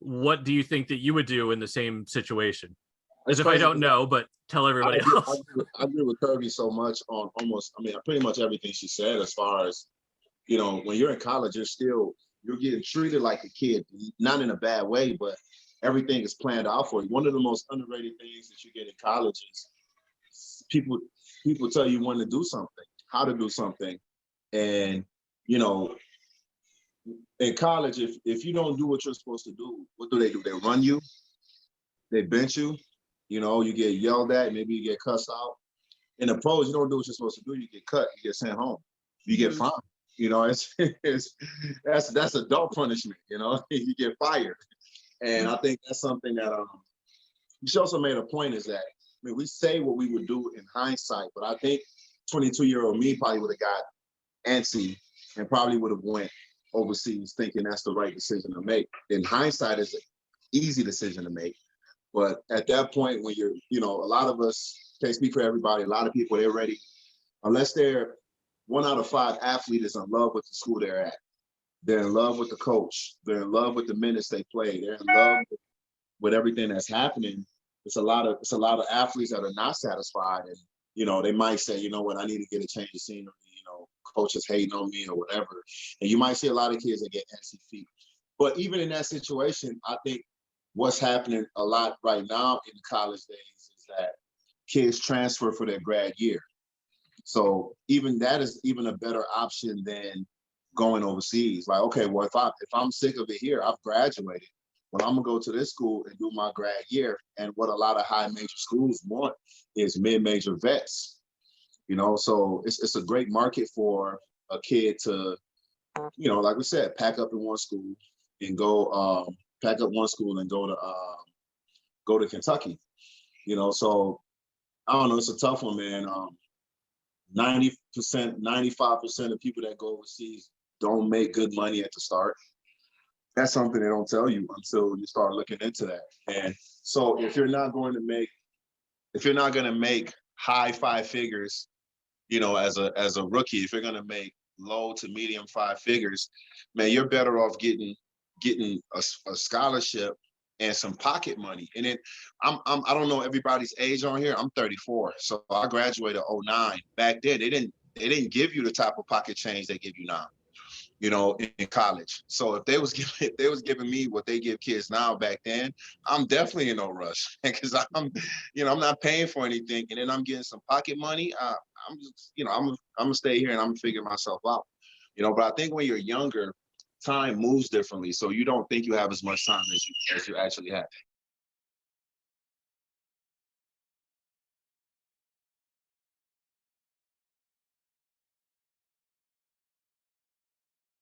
what do you think that you would do in the same situation? As It's if I crazy. don't know, but tell I everybody agree, I else. agree, I agree with Kirby so much on almost, I mean, pretty much everything she said. As far as, when you're in college, you're getting treated like a kid, not in a bad way, but everything is planned out for you. One of the most underrated things that you get in college is people tell you when to do something, how to do something, and you know, in college, if you don't do what you're supposed to do, what do? They run you, they bench you, you get yelled at, maybe you get cussed out. In the pros, you don't do what you're supposed to do, you get cut, you get sent home, you get fined. It's that's adult punishment. You get fired. And I think that's something that she also made a point is that, I mean, we say what we would do in hindsight, but I think 22-year-old me probably would have got antsy and probably would have went overseas thinking that's the right decision to make. In hindsight, it's an easy decision to make. But at that point, when you're, a lot of us, can't speak for everybody, a lot of people, they're ready, unless they're 1 out of 5 athletes is in love with the school they're at. They're in love with the coach. They're in love with the minutes they play. They're in love with everything that's happening. It's a lot of athletes that are not satisfied, and they might say, you know what, I need to get a change of scenery. Coach is hating on me or whatever. And you might see a lot of kids that get antsy feet. But even in that situation, I think what's happening a lot right now in the college days is that kids transfer for their grad year. So even that is even a better option than going overseas. Like, okay, well, if I'm sick of it here, I've graduated. Well, I'm gonna go to this school and do my grad year. And what a lot of high major schools want is mid-major vets. So it's a great market for a kid to, like we said, pack up in one school and go go to Kentucky. So I don't know, it's a tough one, man. 90%, 95% of people that go overseas don't make good money at the start. That's something they don't tell you until you start looking into that. And so if you're not going to make high 5 figures, as a rookie, if you're going to make low to medium 5 figures, man, you're better off getting a scholarship and some pocket money. And then I don't know everybody's age on here. I'm 34, so I graduated 09. Back then, they didn't give you the type of pocket change they give you now, in college. So if they was giving me what they give kids now back then, I'm definitely in no rush because I'm not paying for anything, and then I'm getting some pocket money. I'm just, I'm gonna stay here and I'm gonna figure myself out, But I think when you're younger, time moves differently, so you don't think you have as much time as you actually have.